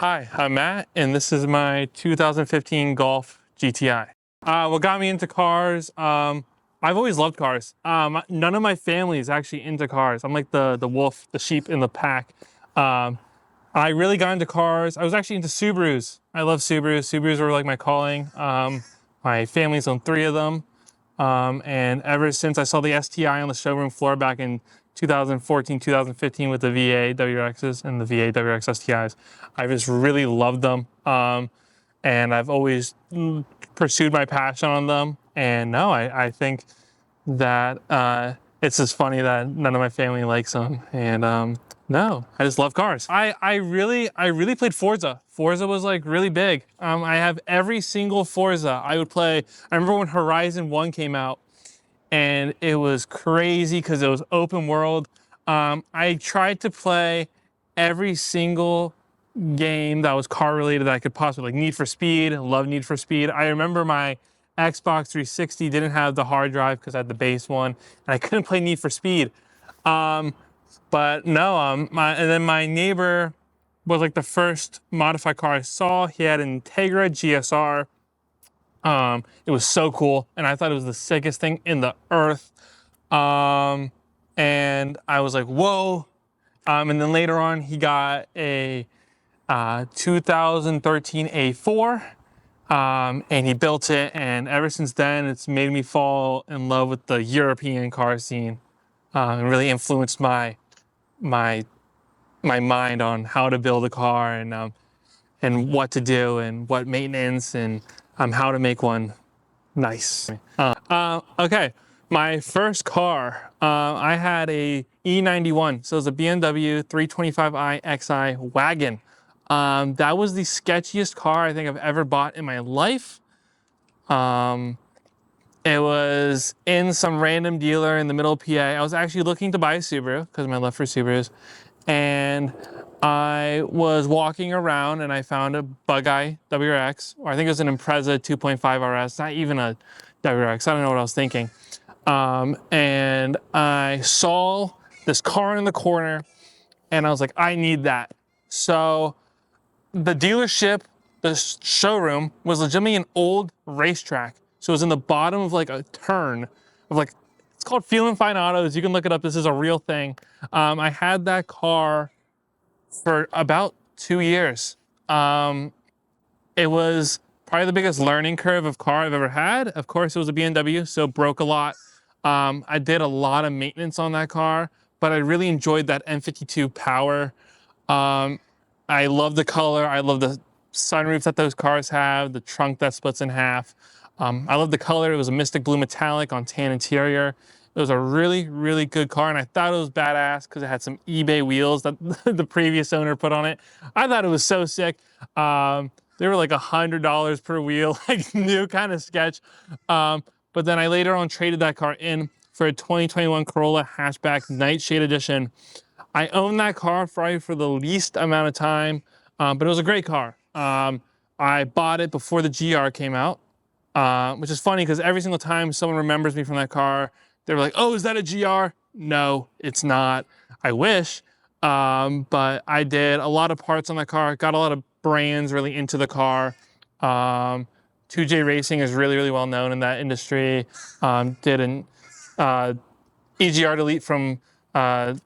Hi, I'm Matt, and this is my 2015 Golf GTI. What got me into cars, I've always loved cars. None of my family is actually into cars. I'm like the wolf, the sheep in the pack. I really got into cars. I was actually into Subarus. I love Subarus. Subarus were like my calling. My family's owned 3 of them. And ever since I saw the STI on the showroom floor back in 2014, 2015 with the VA WRXs and the VA WRX STIs, I just really loved them. And I've always pursued my passion on them. And no, I think that it's just funny that none of my family likes them. And no, I just love cars. I really played Forza. Forza was like really big. I have every single Forza I would play. I remember when Horizon 1 came out and it was crazy because it was open world. I tried to play every single game that was car related that I could possibly, like Need for Speed. Love Need for Speed. I remember my Xbox 360 didn't have the hard drive because I had the base one and I couldn't play Need for Speed. But no, and then my neighbor was like the first modified car I saw. He had an Integra GSR. It was so cool, and I thought it was the sickest thing in the earth. And I was like, whoa. And then later on, he got a 2013 A4, and he built it. And ever since then, it's made me fall in love with the European car scene, and really influenced my mind on how to build a car and what to do and what maintenance and how to make one nice. Okay, my first car, I had a E91, so it was a BMW 325i Xi wagon. That was the sketchiest car I think I've ever bought in my life. It was in some random dealer in the middle of PA. I was actually looking to buy a Subaru because of my love for Subarus. And I was walking around and I found a Bug-Eye WRX, or I think it was an Impreza 2.5 RS, not even a WRX. I don't know what I was thinking. And I saw this car in the corner and I was like, I need that. So the dealership, the showroom was legitimately an old racetrack. So it was in the bottom of like a turn of like, it's called Feelin' Fine Autos. You can look it up. This is a real thing. I had that car for about 2 years. It was probably the biggest learning curve of car I've ever had. Of course, it was a BMW, so it broke a lot. I did a lot of maintenance on that car, but I really enjoyed that M52 power. I love the color. I love the sunroof that those cars have, the trunk that splits in half. I love the color. It was a Mystic Blue Metallic on tan interior. It was a really, really good car, and I thought it was badass because it had some eBay wheels that the previous owner put on it. I thought it was so sick. They were like $100 per wheel, like new kind of sketch. But then I later on traded that car in for a 2021 Corolla Hatchback Nightshade Edition. I owned that car probably for the least amount of time, but it was a great car. I bought it before the GR came out, which is funny because every single time someone remembers me from that car, they're like, oh, is that a GR? No, it's not. I wish, but I did a lot of parts on that car, got a lot of brands really into the car. 2J Racing is really, really well known in that industry. Did an EGR delete from, I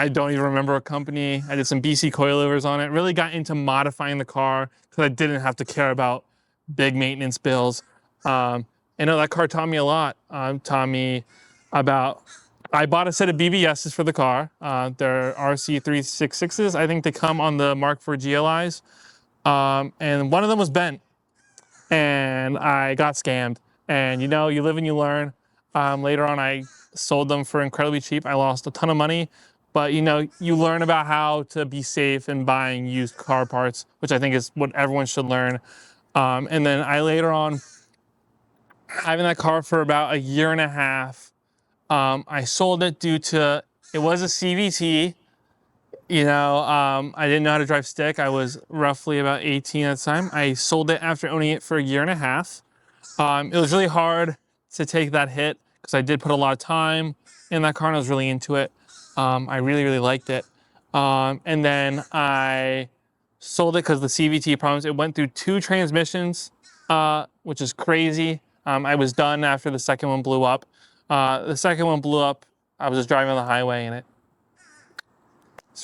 don't even remember a company. I did some BC coilovers on it. Really got into modifying the car because I didn't have to care about big maintenance bills. I know that car taught me a lot. Taught me about, I bought a set of BBSs for the car. They're RC366s. I think they come on the Mark IV GLIs. And one of them was bent and I got scammed. And you know, you live and you learn. Later on, I sold them for incredibly cheap. I lost a ton of money, but you know, you learn about how to be safe in buying used car parts, which I think is what everyone should learn. And then I later on, having that car for about a year and a half, I sold it due to, it was a CVT. You know, I didn't know how to drive stick. I was roughly about 18 at the time. I sold it after owning it for a year and a half. It was really hard to take that hit because I did put a lot of time in that car and I was really into it. I really, really liked it. And then I sold it because the CVT problems. It went through 2 transmissions, which is crazy. I was done after the second one blew up. The second one blew up. I was just driving on the highway and it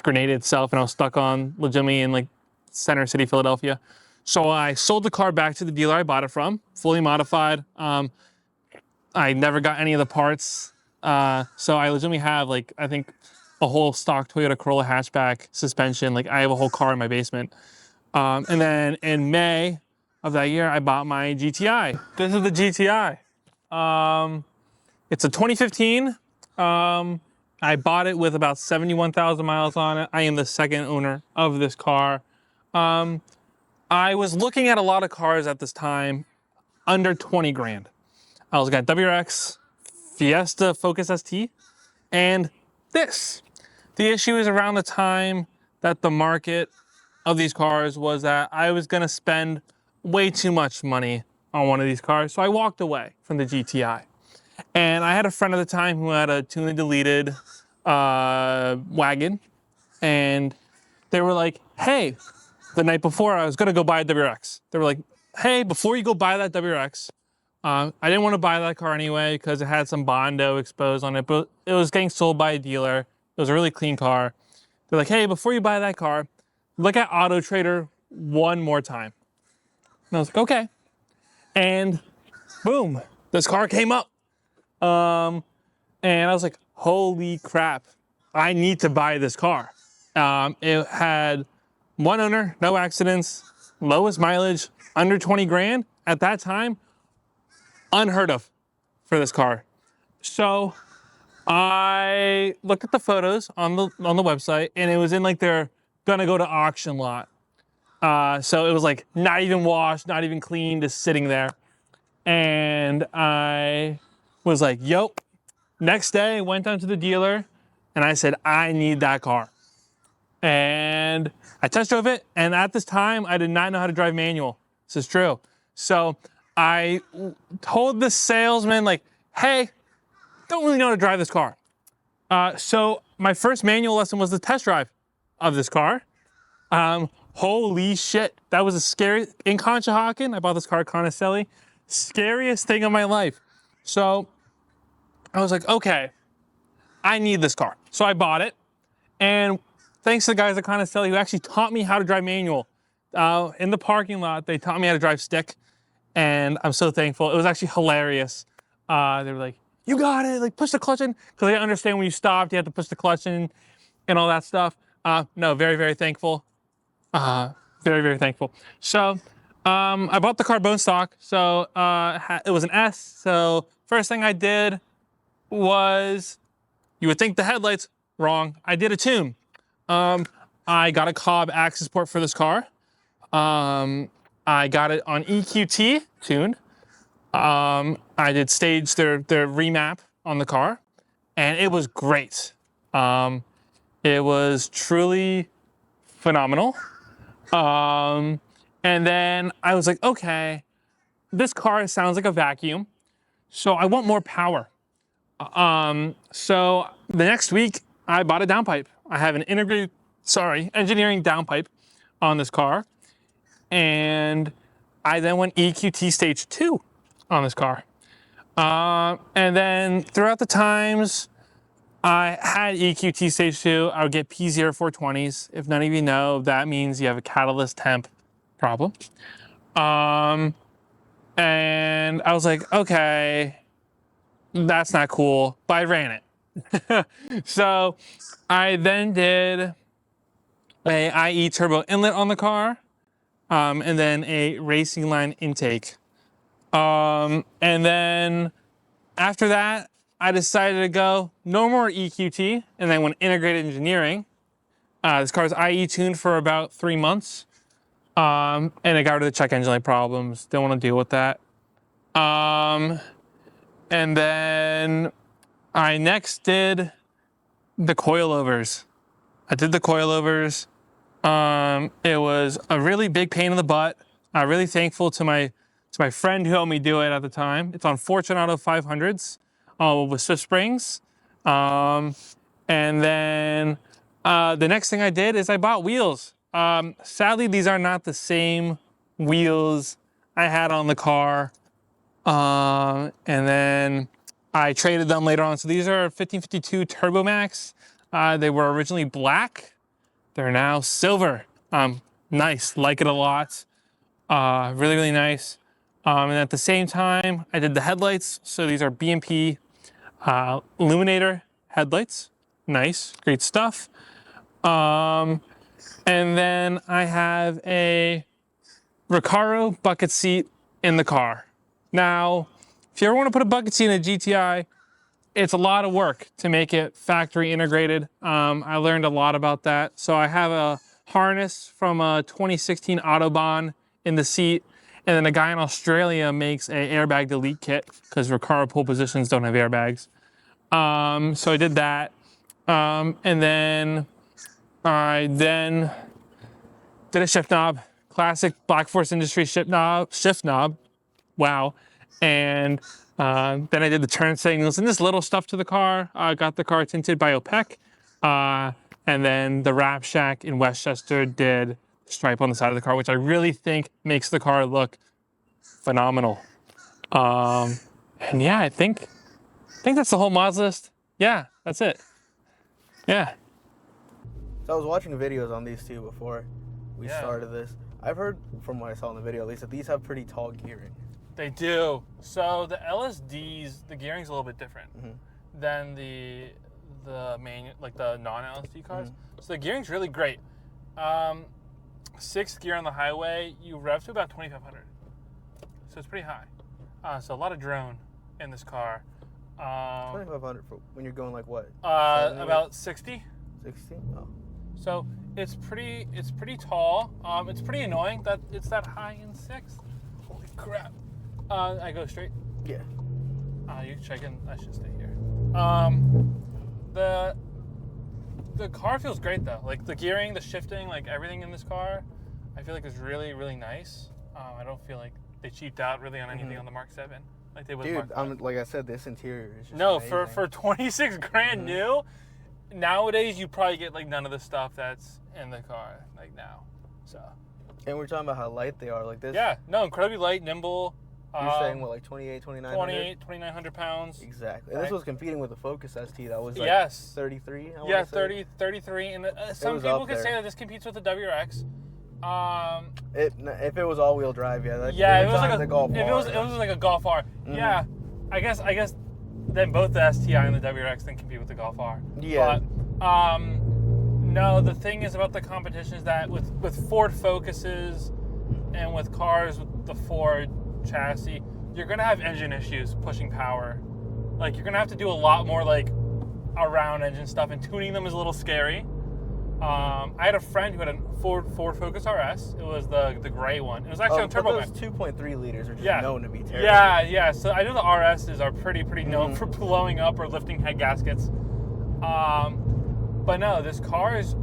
grenaded itself, and I was stuck on legitimately in like center city Philadelphia. So I sold the car back to the dealer I bought it from, fully modified. I never got any of the parts. So I legitimately have like, I think a whole stock Toyota Corolla hatchback suspension. Like I have a whole car in my basement. And then in May of that year, I bought my GTI. This is the GTI. It's a 2015. I bought it with about 71,000 miles on it. I am the second owner of this car. I was looking at a lot of cars at this time under 20 grand. I was looking at WRX, Fiesta, Focus ST, and this. The issue is around the time that the market of these cars was that I was gonna spend way too much money on one of these cars. So I walked away from the GTI. And I had a friend at the time who had a tune and deleted wagon. And they were like, hey, the night before I was gonna go buy a WRX. They were like, hey, before you go buy that WRX, I didn't want to buy that car anyway because it had some Bondo exposed on it, but it was getting sold by a dealer. It was a really clean car. They're like, hey, before you buy that car, look at Auto Trader one more time. And I was like, okay. And boom, this car came up. And I was like, holy crap, I need to buy this car. It had 1 owner, no accidents, lowest mileage, under 20 grand at that time. Unheard of for this car. So I looked at the photos on the website, and it was in like their gonna go to auction lot. So it was like not even washed, not even clean, just sitting there. And I was like, yo. Next day, I went down to the dealer and I said, I need that car. And I test drove it, and at this time, I did not know how to drive manual. This is true. So I told the salesman, like, hey, don't really know how to drive this car. So my first manual lesson was the test drive of this car. Holy shit, that was a scary, in Conshohocken, I bought this car at Conacelli, scariest thing of my life. So I was like, okay, I need this car. So I bought it, and thanks to the guys at Conacelli who actually taught me how to drive manual. In the parking lot, they taught me how to drive stick, and I'm so thankful. It was actually hilarious. They were like, you got it, like push the clutch in, because they understand when you stopped, you have to push the clutch in and all that stuff. No, very, very thankful. Very, very thankful. So I bought the car bone stock, so it was an S. So first thing I did was, you would think the headlights, wrong. I did a tune. I got a Cobb access port for this car. I got it on EQT tuned. I did stage their remap on the car, and it was great. It was truly phenomenal. And then I was like, okay, this car sounds like a vacuum, so I want more power. So the next week I bought a downpipe. I have an engineering downpipe on this car. And I then went EQT stage 2 on this car. And then throughout the times I had EQT stage 2, I would get P0420s. If none of you know, that means you have a catalyst temp problem. And I was like, okay, that's not cool, but I ran it. So I then did a IE turbo inlet on the car, and then a racing line intake. And then after that, I decided to go no more EQT, and then went integrated engineering. This car's IE tuned for about 3 months, and it got rid of the check engine light problems. Didn't want to deal with that. And then I next did the coilovers. I did the coilovers. It was a really big pain in the butt. I'm really thankful to my friend who helped me do it at the time. It's on Fortunato 500s with Swift Springs. And then the next thing I did is I bought wheels. Sadly, these are not the same wheels I had on the car. And then I traded them later on. So these are 1552 Turbo Max. They were originally black. They're now silver. Nice, like it a lot. Really, really nice. And at the same time, I did the headlights. So these are BMP Illuminator headlights. Nice, great stuff. And then I have a Recaro bucket seat in the car. Now, if you ever want to put a bucket seat in a GTI, it's a lot of work to make it factory integrated. I learned a lot about that. So I have a harness from a 2016 Autobahn in the seat, and then a guy in Australia makes a airbag delete kit because Recaro pole positions don't have airbags. So I did that, and then I did a shift knob, classic Black Force Industries shift knob. Wow. And then I did the turn signals and this little stuff to the car. Got the car tinted by OPEC. And then the Wrap Shack in Westchester did stripe on the side of the car, which I really think makes the car look phenomenal. And yeah, I think that's the whole mods list. Yeah, that's it. Yeah. So I was watching videos on these two before we started this. I've heard from what I saw in the video at least that these have pretty tall gearing. They do. So the LSDs, the gearing's a little bit different than the main, like the non-LSD cars. So the gearing's really great. Sixth gear on the highway, you rev to about 2,500. So it's pretty high. So a lot of drone in this car. 2,500 for when you're going like what? About 60. 60? Oh. So it's pretty tall. It's pretty annoying that it's that high in sixth. Holy crap. I go straight? Yeah. You checking? I should stay here. The car feels great though. Like the gearing, the shifting, like everything in this car, I feel like is really, really nice. I don't feel like they cheaped out really on anything on the Mark 7 like they would. Dude, like I said, this interior is just amazing. amazing. for 26 grand new. Nowadays, you probably get like none of the stuff that's in the car like now. So. And we're talking about how light they are, like this. Yeah, no, incredibly light, nimble. You're saying what, like 2,900 pounds. Exactly. And this was competing with the Focus ST that was like 33. Yeah, 33. And some people could say that this competes with the WRX. If it was all-wheel drive, it was like a Golf R. It was like a Golf R. Yeah, I guess then both the STI and the WRX then compete with the Golf R. Yeah. But, no, the thing is about the competition is that with Ford Focuses and with cars with the Ford chassis, you're gonna have engine issues pushing power. Like you're gonna have to do a lot more like around engine stuff, and tuning them is a little scary. I had a friend who had a Ford Focus RS. It was the gray one. It was actually on Turbo Max. Those 2.3 liters are just known to be terrible. Yeah. So I know the RSs are pretty known for blowing up or lifting head gaskets. But no, this car is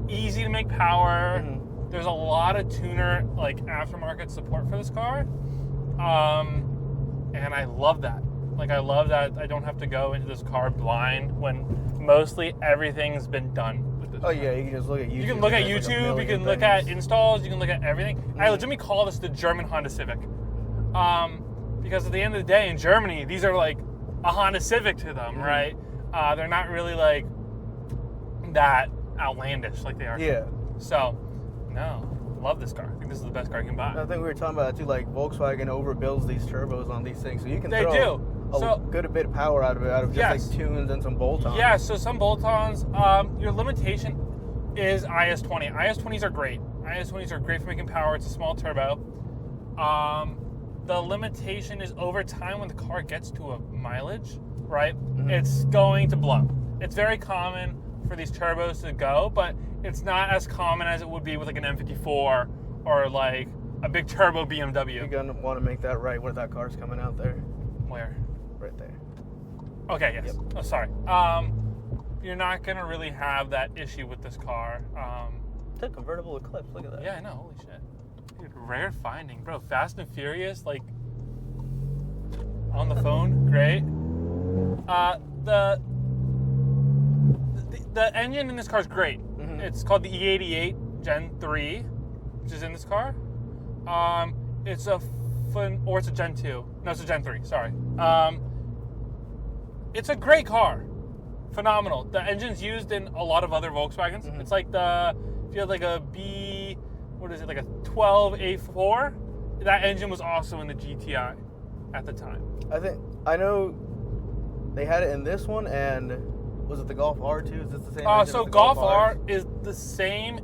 easy to make power. There's a lot of tuner like aftermarket support for this car. And I love that. Like I love that I don't have to go into this car blind when mostly everything's been done with this car. Yeah, you can just look at YouTube. You can look at YouTube, you can look at installs, you can look at everything. I legitimately call this the German Honda Civic. Because at the end of the day in Germany, these are like a Honda Civic to them, right? They're not really like that outlandish like they are. Yeah. So, no. Love this car. I think this is the best car you can buy. I think we were talking about that too. Like Volkswagen overbuilds these turbos on these things, so you can throw a good bit of power out of it, out of just like tunes and some bolt-ons. Yeah. So some bolt-ons. Your limitation is IS20. IS20s are great. IS20s are great for making power. It's a small turbo. The limitation is over time when the car gets to a mileage, right? It's going to blow. It's very common for these turbos to go, but it's not as common as it would be with like an M54 or like a big turbo BMW. You're gonna want to make that right where that car's coming out there. Where? Right there. Okay, yes. Yep. Oh, sorry. You're not gonna really have that issue with this car. It's a convertible Eclipse. Look at that. Yeah, I know. Holy shit. Dude, rare finding, bro. Fast and Furious, like on the phone, great. The engine in this car is great. It's called the E88. Gen 3, which is in this car. It's a or it's a Gen 2. No, it's a Gen 3, sorry. It's a great car. Phenomenal. The engine's used in a lot of other Volkswagens. Mm-hmm. It's like if you had like a like a 12A4, that engine was also in the GTI at the time. I know they had it in this one, and was it the Golf R too? Is this the same engine? So Golf R is the same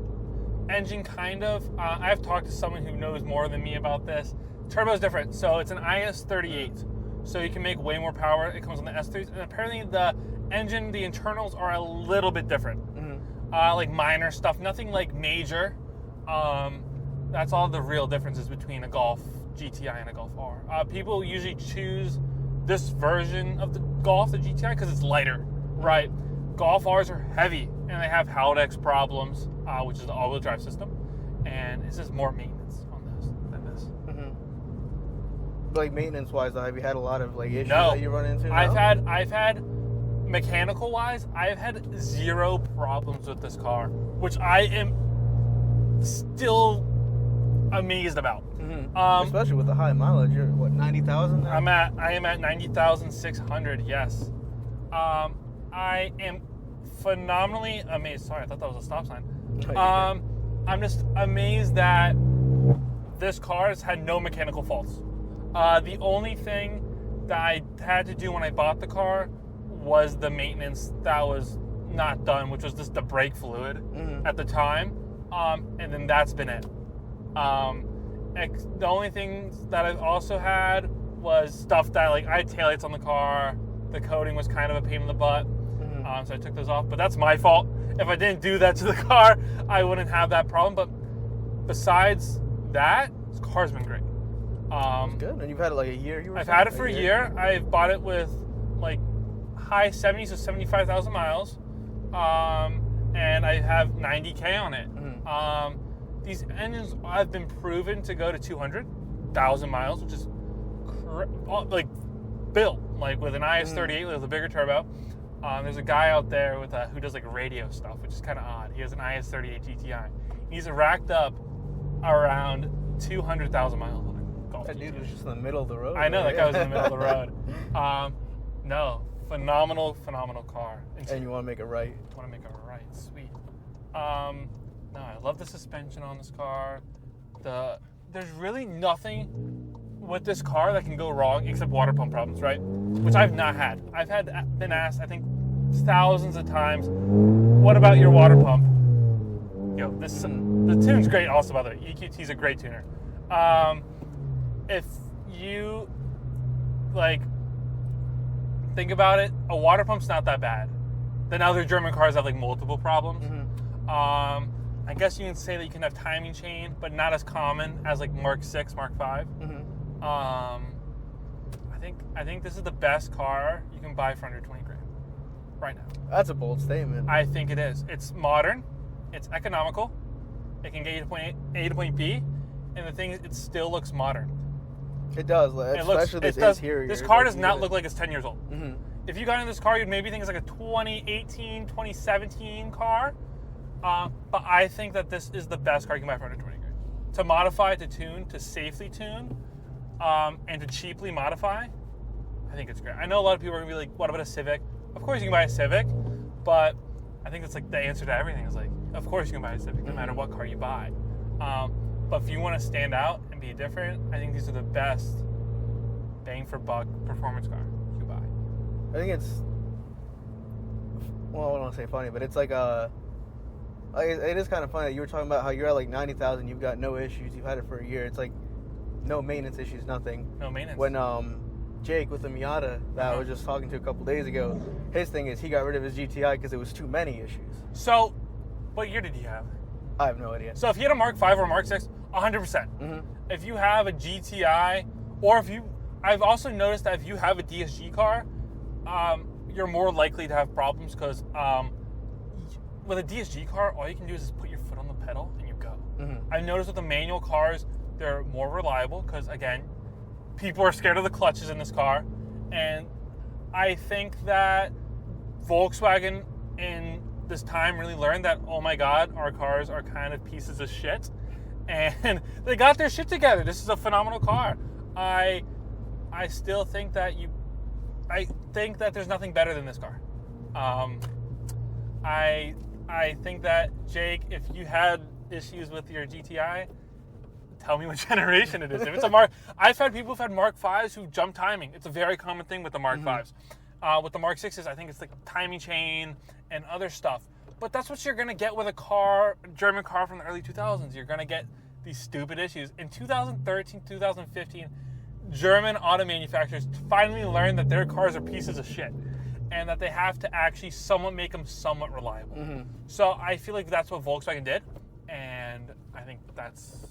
engine, kind of. I've talked to someone who knows more than me about this. Turbo is different. So it's an IS38. So you can make way more power. It comes on the S3s. And apparently the engine, the internals are a little bit different. Mm-hmm. Like minor stuff. Nothing like major. That's all the real differences between a Golf GTI and a Golf R. People usually choose this version of the Golf, the GTI, because it's lighter, right? Golf Rs are heavy, and they have Haldex problems, which is the all-wheel drive system, and it's just more maintenance on this than this. Mm-hmm. Like maintenance-wise, though, have you had a lot of like issues that you run into? I've had mechanical-wise, I've had 0 problems with this car, which I am still amazed about. Mm-hmm. Especially with the high mileage. You're what, 90,000? I am at 90,600. Yes. I am phenomenally amazed. Sorry, I thought that was a stop sign. I'm just amazed that this car has had no mechanical faults. The only thing that I had to do when I bought the car was the maintenance that was not done, which was just the brake fluid at the time. And then that's been it. The only things that I've also had was stuff that, like, I had taillights on the car. The coating was kind of a pain in the butt. So I took those off, but that's my fault. If I didn't do that to the car, I wouldn't have that problem. But besides that, this car's been great. That's good. And you've had it like a year? I've had it for a year. I've bought it with like high 70s to 75,000 miles. And I have 90K on it. These engines have been proven to go to 200,000 miles, which is like built, like with an IS38 with a bigger turbo. There's a guy out there with who does like radio stuff, which is kind of odd. He has an IS38 GTI. He's racked up around 200,000 miles on it. Golf that GTI. dude was just in the middle of the road. I know, that guy was in the middle of the road. No, phenomenal car. And you want to make it right. I want to make it right, sweet. No, I love the suspension on this car. There's really nothing with this car that can go wrong except water pump problems, right? Which I've not had. I've been asked, I think, thousands of times, what about your water pump? Yo, the tune's great also, by the way. EQT's a great tuner. If you, like, think about it, a water pump's not that bad. Then other German cars have, like, multiple problems. I guess you can say that you can have timing chain, but not as common as, like, Mark 6, Mark 5. I think this is the best car you can buy for under 20 grand right now. That's a bold statement. I think it is. It's modern. It's economical. It can get you to point A to point B. And the thing is, it still looks modern. It does. Especially this interior. This car does not look like it's 10 years old. If you got in this car, you'd maybe think it's like a 2018, 2017 car. But I think that this is the best car you can buy for under 20 grand. To modify, to tune, to safely tune, and to cheaply modify, I think it's great. I know a lot of people are going to be like, what about a Civic? Of course you can buy a Civic, but I think that's like the answer to everything. Is like, of course you can buy a Civic, no matter what car you buy. But if you want to stand out and be different, I think these are the best bang for buck performance car you can buy. I think it's, well, I don't want to say funny, but it's like it is kind of funny that you were talking about how you're at like 90,000, you've got no issues, you've had it for a year. It's like no maintenance issues, nothing. No maintenance. When Jake with the Miata that I was just talking to a couple days ago, his thing is he got rid of his GTI because it was too many issues. So, what year did he have? I have no idea. So if you had a Mark 5 or a Mark 6, 100%. If you have a GTI, or I've also noticed that if you have a DSG car, you're more likely to have problems because with a DSG car, all you can do is just put your foot on the pedal and you go. I've noticed with the manual cars, they're more reliable because, again, people are scared of the clutches in this car. And I think that Volkswagen in this time really learned that, oh my God, our cars are kind of pieces of shit. And they got their shit together. This is a phenomenal car. I still think that I think that there's nothing better than this car. I think that, Jake, if you had issues with your GTI, tell me what generation it is. If it's a Mark, I've had people who've had Mark 5s who jump timing. It's a very common thing with the Mark 5s. With the Mark 6s, I think it's like timing chain and other stuff. But that's what you're going to get with a German car from the early 2000s. You're going to get these stupid issues. In 2013, 2015, German auto manufacturers finally learned that their cars are pieces of shit and that they have to actually make them somewhat reliable. So I feel like that's what Volkswagen did, and I think that's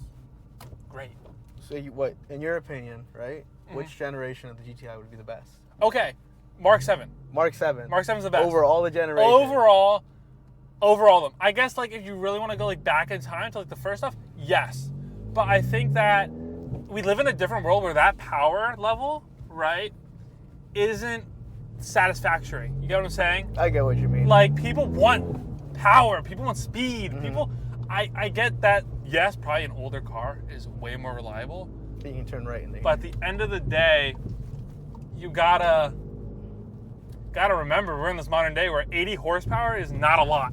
great. So what, in your opinion, right? Which generation of the GTI would be the best? Okay, Mark 7. Mark 7. Mark 7 is the best. Over all the generations. Overall them. I guess like if you really want to go like back in time to like the first stuff, yes. But I think that we live in a different world where that power level, right, isn't satisfactory. You get what I'm saying? I get what you mean. Like, people want power. People want speed. People, I get that, yes, probably an older car is way more reliable. You can turn right in there. But at the end of the day, you gotta remember, we're in this modern day where 80 horsepower is not a lot,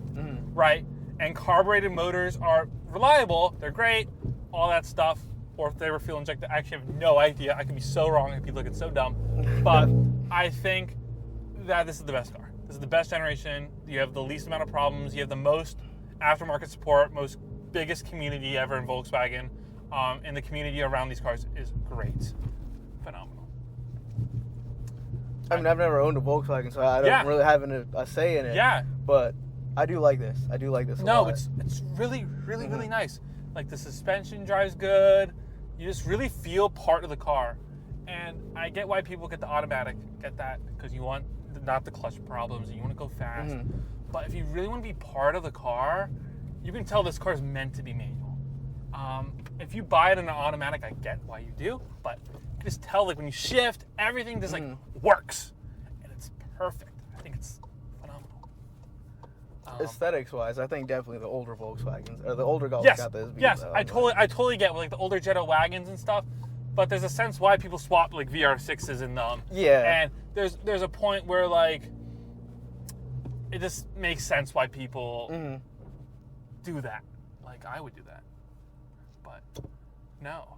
right? And carbureted motors are reliable. They're great, all that stuff. Or if they were fuel injected, I actually have no idea. I could be so wrong and people look so dumb. But I think that this is the best car. This is the best generation. You have the least amount of problems. You have the most aftermarket support, biggest community ever in Volkswagen. And the community around these cars is great. Phenomenal. I mean, I've never owned a Volkswagen, so I don't really have a say in it. Yeah. But I do like this. I do like this a lot. No, it's really, really, really nice. Like, the suspension drives good. You just really feel part of the car. And I get why people get the automatic, get that, because you want not the clutch problems, and you want to go fast. But if you really want to be part of the car, you can tell this car is meant to be manual. If you buy it in an automatic, I get why you do, but you can just tell, like, when you shift, everything just like works, and it's perfect. I think it's phenomenal. Aesthetics-wise, I think definitely the older Volkswagens or the older Golfs got this. Yes, I totally get like the older Jetta wagons and stuff, but there's a sense why people swap like VR6s in them. Yeah. And there's a point where like it just makes sense why people do that. Like, I would do that, but no.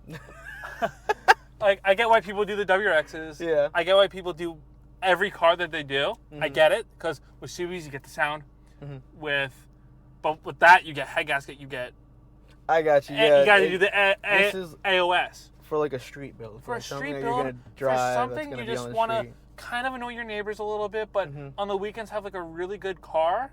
Like, I get why people do the WRXs. Yeah. I get why people do every car that they do. I get it, because with Subis you get the sound. But with that you get head gasket. You get. I got you. Yeah. You got to do the this is AOS for like a street build. for a like street that build. You're gonna drive, for something that's you gonna just be on want the to street. kind of annoy your neighbors a little bit, but on the weekends have like a really good car.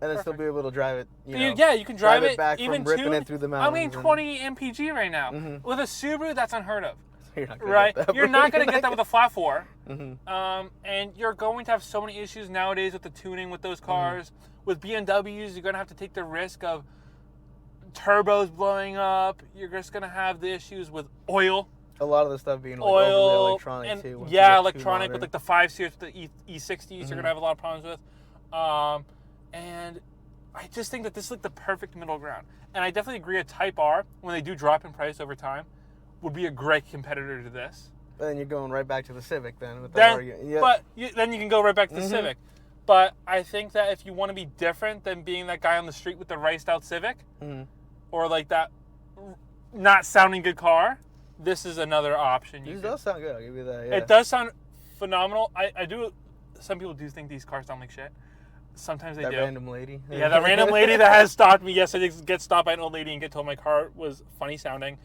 And then still be able to drive it. You can drive it back even from ripping it through the mountains. I mean, 20 mpg right now with a Subaru. That's unheard of. You're not gonna Right? get that. You're not going to get that with a flat 4. And you're going to have so many issues nowadays with the tuning with those cars. With BMWs, you're going to have to take the risk of turbos blowing up. You're just going to have the issues with oil. A lot of the stuff being like Oil, overly electronic and too. electronic with like the 5 Series with the E60s. You're going to have a lot of problems with. And I just think that this is like the perfect middle ground. And I definitely agree a Type R, when they do drop in price over time, would be a great competitor to this. And then you're going right back to the Civic then. With Then you can go right back to the Civic. But I think that if you want to be different than being that guy on the street with the riced out Civic, or like that not sounding good car, this is another option. This does sound good, I'll give you that. Yeah. It does sound phenomenal. I do. Some people do think these cars sound like shit. Sometimes they do. That random lady. Yeah, that random lady that has stopped me yesterday, get stopped by an old lady and get told my car was funny sounding.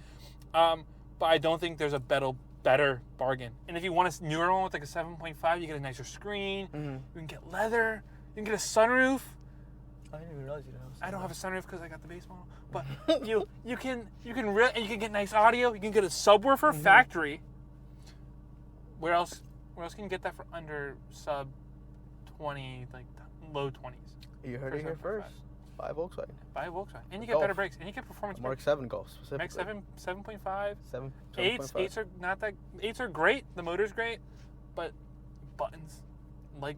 But I don't think there's a better bargain. And if you want a newer one with like a 7.5, you get a nicer screen. You can get leather. You can get a sunroof. I didn't even realize you didn't have a sunroof. I don't have a sunroof because I got the base model. But you can get nice audio. You can get a subwoofer factory. Where else can you get that for under sub 20, like low 20s? You heard it here first. Buy a Volkswagen. Buy a Volkswagen. And you get better brakes. And you get performance Mark brakes. 7 Golf specifically. Mark 7, 7.5. 8s. 8s are not that. 8s are great. The motor's great. But buttons. Like